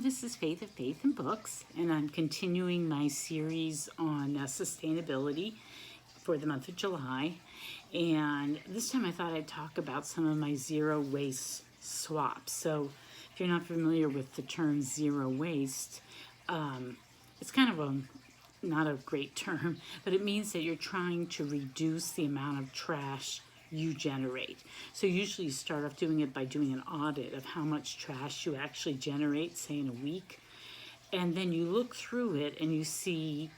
this is Faith of Faith and Books, and I'm continuing my series on sustainability for the month of July. And this time I thought I'd talk about some of my zero waste swaps. So if you're not familiar with the term zero waste, it's kind of not a great term, but it means that you're trying to reduce the amount of trash you generate. So usually you start off doing it by doing an audit of how much trash you actually generate, say in a week. And then you look through it and you see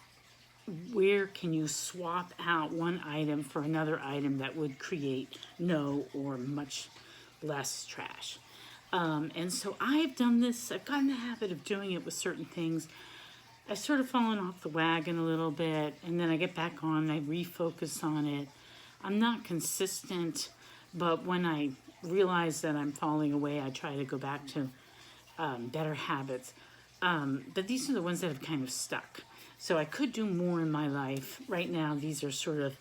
where can you swap out one item for another item that would create no or much less trash. And so I've done this, I've gotten the habit of doing it with certain things. I've sort of fallen off the wagon a little bit, and then I get back on, I refocus on it. I'm not consistent, but when I realize that I'm falling away, I try to go back to better habits. But these are the ones that have kind of stuck. So I could do more in my life. Right now, these are sort of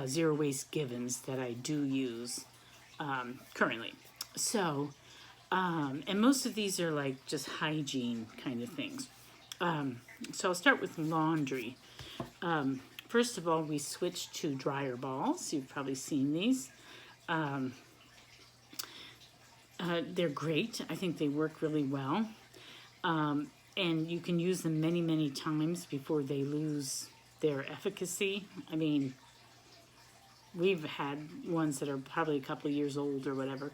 zero waste givens that I do use currently. So, and most of these are like just hygiene kind of things. So I'll start with laundry. First of all, we switched to dryer balls. You've probably seen these. They're great. I think they work really well. And you can use them many, many times before they lose their efficacy. I mean, we've had ones that are probably a couple of years old or whatever.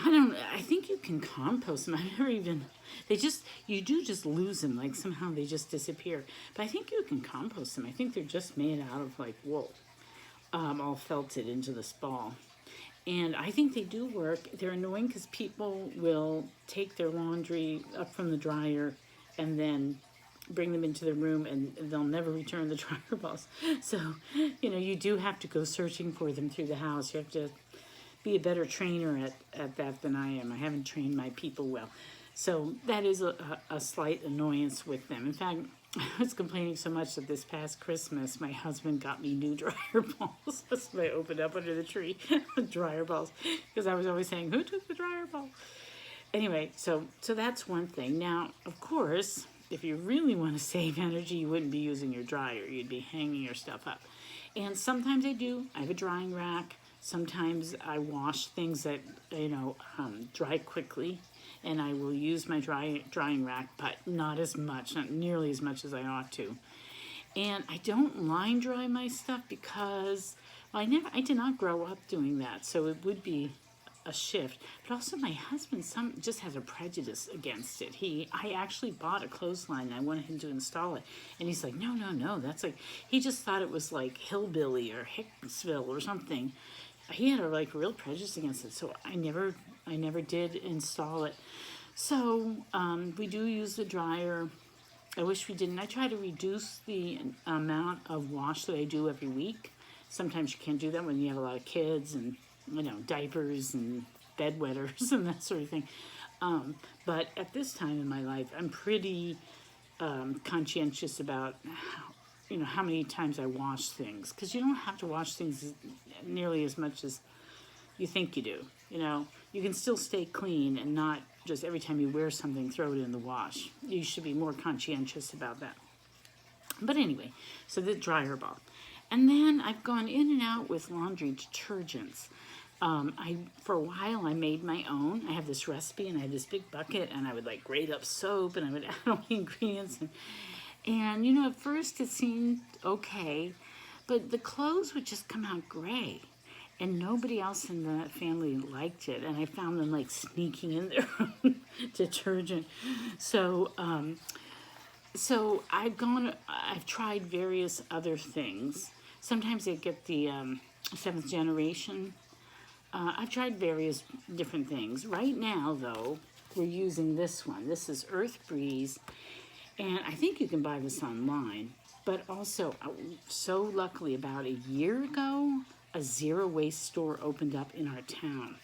I think you can compost them. I've never even, you do just lose them, like somehow they just disappear. But I think you can compost them. I think they're just made out of like wool, all felted into this ball. And I think they do work. They're annoying because people will take their laundry up from the dryer and then bring them into their room and they'll never return the dryer balls. So, you do have to go searching for them through the house. You have to be a better trainer at that than I am. I haven't trained my people well. So that is a slight annoyance with them. In fact, I was complaining so much that this past Christmas, my husband got me new dryer balls. So I opened up under the tree, dryer balls, because I was always saying, who took the dryer ball? Anyway, so that's one thing. Now, of course, if you really want to save energy, you wouldn't be using your dryer. You'd be hanging your stuff up. And sometimes I do. I have a drying rack. Sometimes I wash things that, dry quickly, and I will use my drying rack, but not as much, not nearly as much as I ought to. And I don't line dry my stuff because I did not grow up doing that, so it would be a shift. But also my husband just has a prejudice against it. I actually bought a clothesline and I wanted him to install it, and he's like, no, that's like, he just thought it was like hillbilly or Hicksville or something. He had a real prejudice against it, so I never did install it. So we do use the dryer. I wish we didn't. I try to reduce the amount of wash that I do every week. Sometimes you can't do that when you have a lot of kids and diapers and bedwetters and that sort of thing. But at this time in my life, I'm pretty conscientious about how many times I wash things, because you don't have to wash things nearly as much as you think you do. You can still stay clean and not just every time you wear something, throw it in the wash. You should be more conscientious about that. But anyway, so the dryer ball. And then I've gone in and out with laundry detergents. For a while, I made my own. I have this recipe, and I had this big bucket, and I would grate up soap, and I would add all the ingredients. And at first it seemed okay, but the clothes would just come out gray, and nobody else in the family liked it, and I found them sneaking in their own detergent. So I've tried various other things. Sometimes I get the 7th generation. I've tried various different things. Right now, though, we're using this one. This is Earth Breeze. And I think you can buy this online, but also, so luckily, about a year ago, a zero waste store opened up in our town,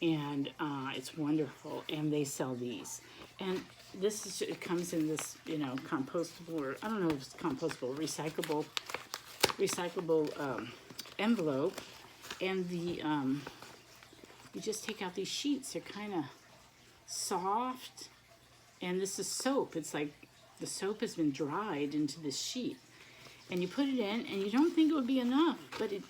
and it's wonderful, and they sell these. And it comes in this, compostable, or I don't know if it's compostable, recyclable envelope, and you just take out these sheets. They're kind of soft, and this is soap. It's like the soap has been dried into this sheet. And you put it in, and you don't think it would be enough, but it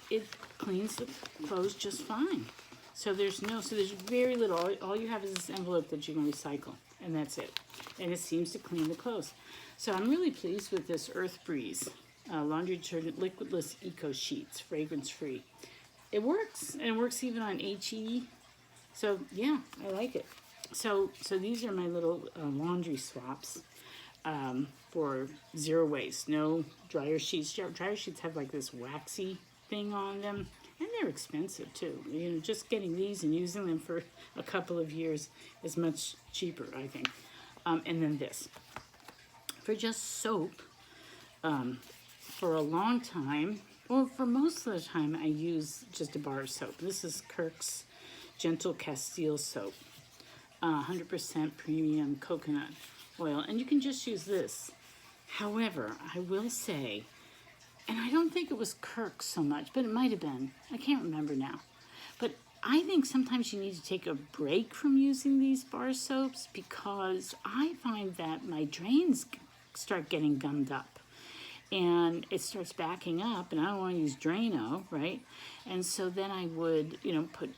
cleans the clothes just fine. So there's very little. All you have is this envelope that you can recycle, and that's it. And it seems to clean the clothes. So I'm really pleased with this Earth Breeze laundry detergent liquidless eco sheets, fragrance free. It works, and it works even on HE. So yeah, I like it. So these are my little laundry swaps for zero waste. No dryer sheets. Dryer sheets have like this waxy thing on them, and they're expensive too. You know, just getting these and using them for a couple of years is much cheaper, I think. And then this. For just soap, for a long time, or for most of the time, I use just a bar of soap. This is Kirk's Gentle Castile soap. 100% premium coconut oil, and you can just use this. However, I will say, and I don't think it was Kirk so much, but it might have been. I can't remember now. But I think sometimes you need to take a break from using these bar soaps, because I find that my drains start getting gummed up. And it starts backing up, and I don't want to use Drano, right? And so then I would, put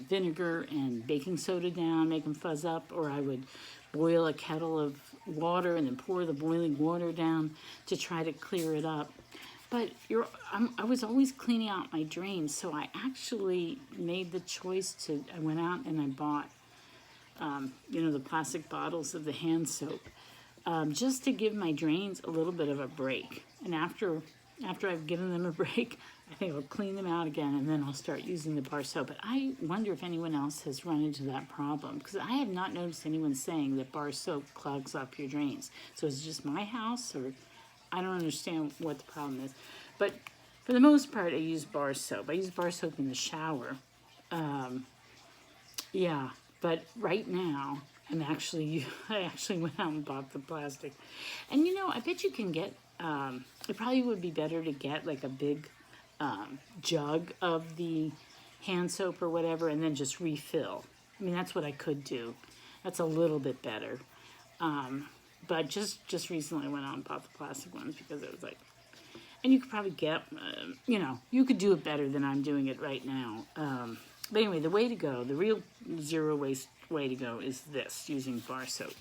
vinegar and baking soda down, make them fuzz up, or I would boil a kettle of water and then pour the boiling water down to try to clear it up. But I was always cleaning out my drains, so I actually made the choice I went out and I bought, the plastic bottles of the hand soap, just to give my drains a little bit of a break. And after I've given them a break, I think I'll clean them out again, and then I'll start using the bar soap. But I wonder if anyone else has run into that problem, because I have not noticed anyone saying that bar soap clogs up your drains. So is it just my house, or I don't understand what the problem is. But for the most part, I use bar soap. I use bar soap in the shower. Yeah, but right now, I actually went out and bought the plastic. And I bet you can get, it probably would be better to get like a big jug of the hand soap or whatever, and then just refill. I mean, that's what I could do. That's a little bit better. But just recently I went out and bought the plastic ones, because it was like, and you could probably get, you could do it better than I'm doing it right now. But anyway, the way to go, the real zero waste way to go is this, using bar soap.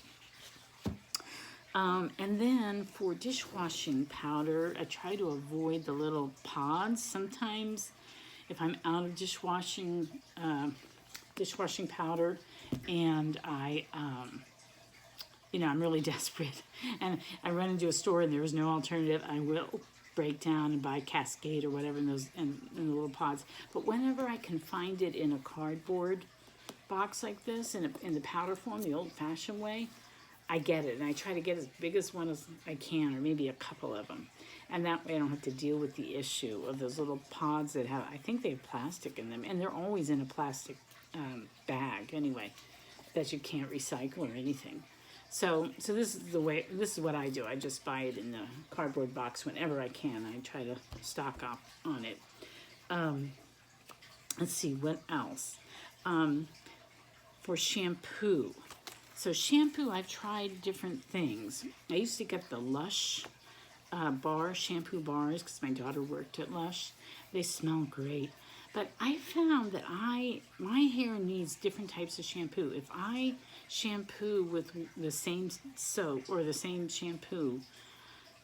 And then for dishwashing powder, I try to avoid the little pods. Sometimes if I'm out of dishwashing powder, and I'm really desperate, and I run into a store and there is no alternative, I will break down and buy Cascade or whatever in the little pods. But whenever I can find it in a cardboard box like this, in the powder form, the old-fashioned way, I get it, and I try to get as big as one as I can, or maybe a couple of them. And that way I don't have to deal with the issue of those little pods that I think they have plastic in them, and they're always in a plastic bag anyway, that you can't recycle or anything. So this is what I do. I just buy it in the cardboard box whenever I can. I try to stock up on it. Let's see, what else? For shampoo. So shampoo, I've tried different things. I used to get the Lush shampoo bars, because my daughter worked at Lush. They smell great. But I found that my hair needs different types of shampoo. If I shampoo with the same soap or the same shampoo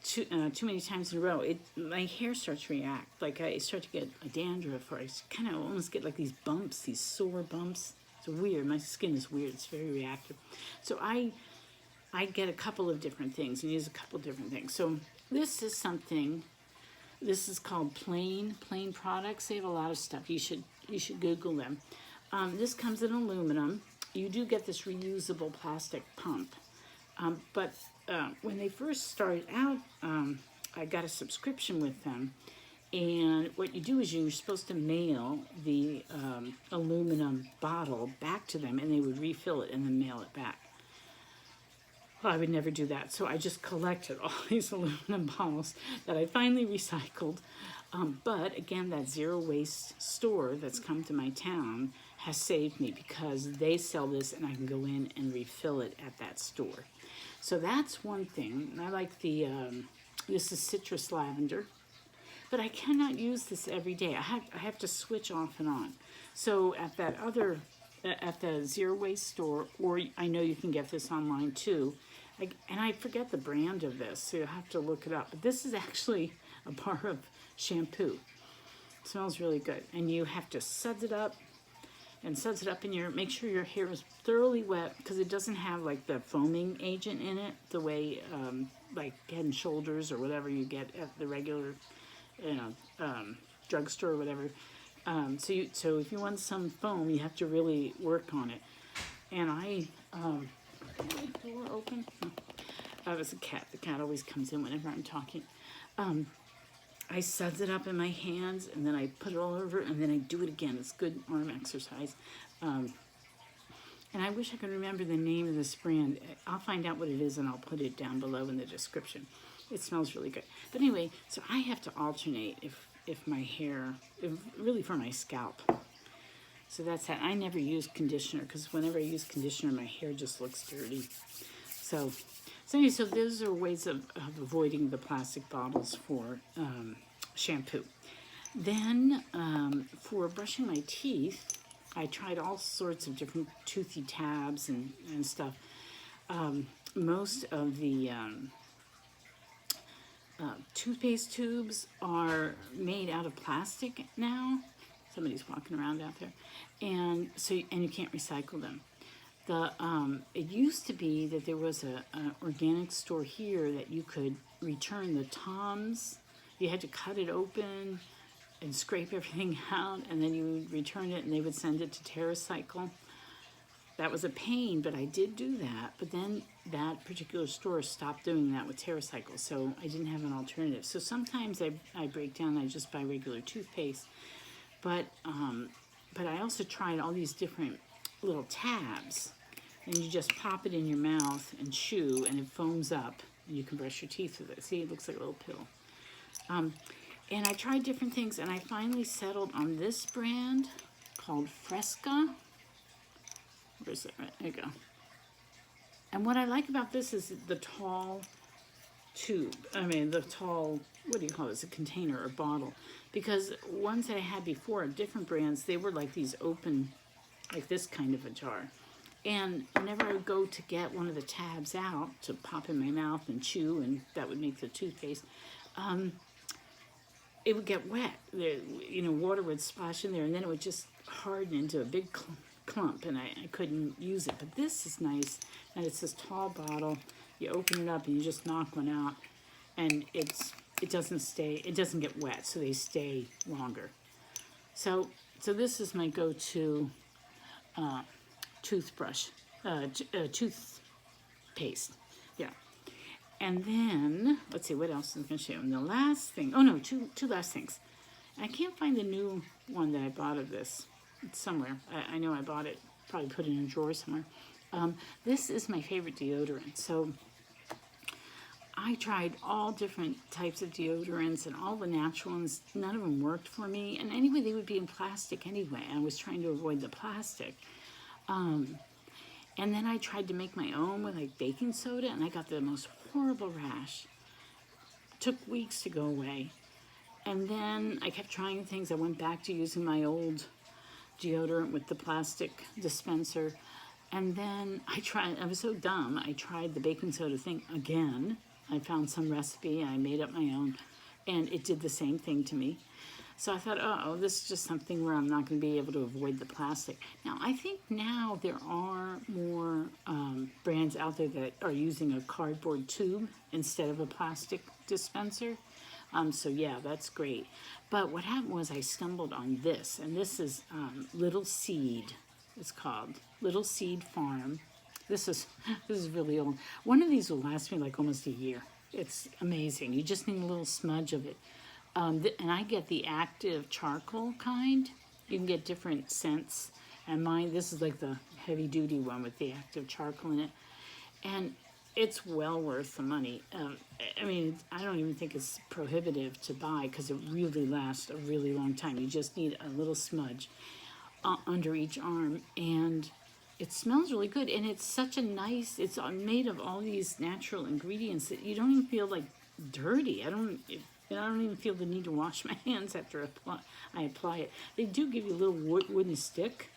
too many times in a row, my hair starts to react. Like I start to get a dandruff, or I kind of almost get like these bumps, these sore bumps. It's weird. My skin is weird. It's very reactive. So I get a couple of different things and use a couple of different things. So this is something. This is called Plain products. They have a lot of stuff. You should Google them. This comes in aluminum. You do get this reusable plastic pump. But when they first started out, I got a subscription with them. And what you do is you're supposed to mail the aluminum bottle back to them, and they would refill it and then mail it back. Well, I would never do that, so I just collected all these aluminum bottles that I finally recycled. But again, that zero waste store that's come to my town has saved me because they sell this and I can go in and refill it at that store. So that's one thing. I like the, this is citrus lavender, but I cannot use this every day. I have to switch off and on. So at that other, at the zero waste store, or I know you can get this online too, and I forget the brand of this, so you'll have to look it up. But this is actually a bar of shampoo. It smells really good. And you have to suds it up, and suds it up in your, make sure your hair is thoroughly wet, because it doesn't have like the foaming agent in it, the way like Head and Shoulders or whatever you get at the regular, you know, drugstore or whatever. So if you want some foam, you have to really work on it. And is the door open? That was a cat. The cat always comes in whenever I'm talking. I suds it up in my hands, and then I put it all over, and then I do it again. It's good arm exercise. And I wish I could remember the name of this brand. I'll find out what it is, and I'll put it down below in the description. It smells really good. But anyway, so I have to alternate if my hair, really for my scalp. So that's that. I never use conditioner, because whenever I use conditioner, my hair just looks dirty. So anyway, so those are ways of avoiding the plastic bottles for shampoo. Then for brushing my teeth, I tried all sorts of different toothy tabs and stuff. Most of the toothpaste tubes are made out of plastic now. Somebody's walking around out there. And you can't recycle them. It used to be that there was an organic store here that you could return the Toms. You had to cut it open and scrape everything out, and then you would return it, and they would send it to TerraCycle. That was a pain, but I did do that. But then that particular store stopped doing that with TerraCycle, so I didn't have an alternative. So sometimes I break down, I just buy regular toothpaste. But I also tried all these different little tabs, and you just pop it in your mouth and chew, and it foams up, and you can brush your teeth with it. See, it looks like a little pill. And I tried different things, and I finally settled on this brand called Fresca. Where's it? Right, there you go. And what I like about this is the tall tube. I mean, the tall, what do you call it? It's a container or bottle. Because ones that I had before, different brands, they were like these open, like this kind of a jar. And whenever I would go to get one of the tabs out to pop in my mouth and chew, and that would make the toothpaste, it would get wet. Water would splash in there, and then it would just harden into a big clump, and I couldn't use it. But this is nice, and it's this tall bottle. You open it up, and you just knock one out, and it doesn't get wet, so they stay longer. So this is my go-to toothbrush, toothpaste. Yeah. And then, let's see, what else I'm going to show you. And the last thing, oh no, two last things. I can't find the new one that I bought of this. It's somewhere. I know I bought it, probably put it in a drawer somewhere. This is my favorite deodorant. So I tried all different types of deodorants and all the natural ones. None of them worked for me. And anyway, they would be in plastic anyway. I was trying to avoid the plastic. And then I tried to make my own with like baking soda, and I got the most horrible rash. Took weeks to go away. And then I kept trying things. I went back to using my old deodorant with the plastic dispenser. And then I was so dumb, I tried the baking soda thing again. I found some recipe, I made up my own, and it did the same thing to me. So I thought, oh, this is just something where I'm not going to be able to avoid the plastic. Now, I think now there are more brands out there that are using a cardboard tube instead of a plastic dispenser. So yeah, that's great. But what happened was I stumbled on this, and this is Little Seed. It's called Little Seed Farm. This is really old. One of these will last me like almost a year. It's amazing. You just need a little smudge of it. And I get the active charcoal kind. You can get different scents. And mine, this is like the heavy duty one with the active charcoal in it. And it's well worth the money. I mean, I don't even think it's prohibitive to buy because it really lasts a really long time. You just need a little smudge. under each arm, and it smells really good. And it's such a nice, it's made of all these natural ingredients that you don't even feel like dirty. I don't even feel the need to wash my hands after I apply it. They do give you a little wooden stick,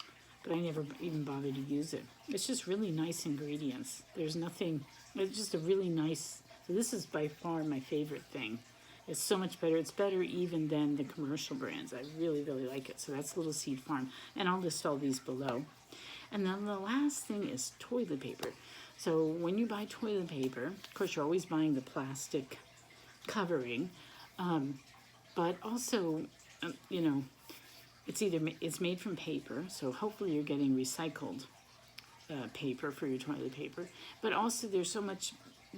but I never even bother to use it. It's just really nice ingredients. There's nothing, it's just a really nice, so this is by far my favorite thing. It's so much better. It's better even than the commercial brands. I really, really like it. So that's Little Seed Farm. And I'll list all these below. And then the last thing is toilet paper. So when you buy toilet paper, of course, you're always buying the plastic covering. But also, you know, it's made from paper. So hopefully you're getting recycled paper for your toilet paper. But also there's so much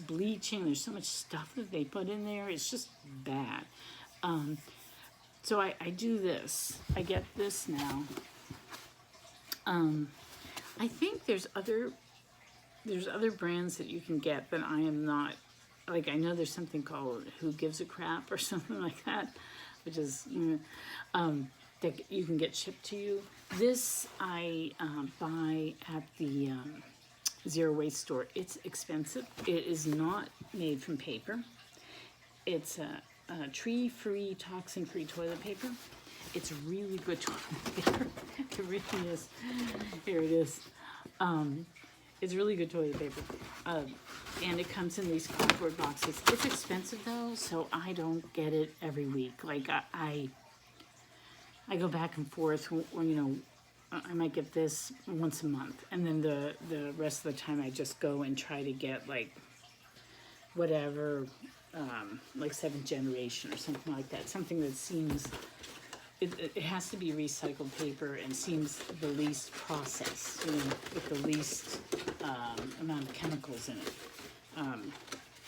bleaching, there's so much stuff that they put in there, it's just bad. So I do this. I get this now. I think there's other brands that you can get that I am not, like I know there's something called Who Gives a Crap or something like that, which is, that you can get shipped to you. This I buy at the Zero Waste store. It's expensive. It is not made from paper. It's a tree-free, toxin-free toilet paper. It's really good toilet paper. It really is. Here it is. It's really good toilet paper. And it comes in these cardboard boxes. It's expensive though, so I don't get it every week. Like I go back and forth, or, you know, I might get this once a month, and then the rest of the time I just go and try to get like whatever, like 7th generation or something like that. Something that seems, it has to be recycled paper and seems the least processed, you know, with the least amount of chemicals in it.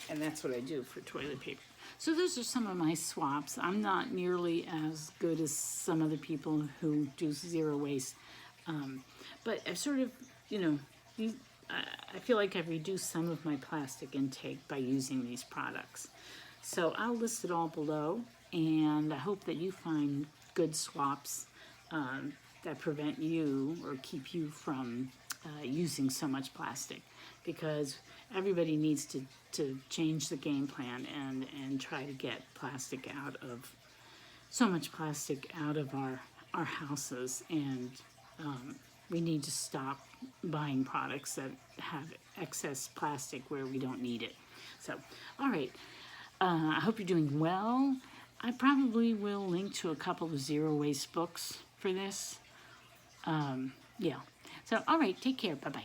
And that's what I do for toilet paper. So those are some of my swaps. I'm not nearly as good as some other people who do zero waste. But I've sort of, you know, I feel like I've reduced some of my plastic intake by using these products. So I'll list it all below, and I hope that you find good swaps that prevent you or keep you from using so much plastic, because everybody needs to change the game plan and try to get plastic out of, so much plastic out of our houses, and we need to stop buying products that have excess plastic where we don't need it. So, all right, I hope you're doing well. I probably will link to a couple of zero waste books for this. Yeah. So, all right, take care. Bye-bye.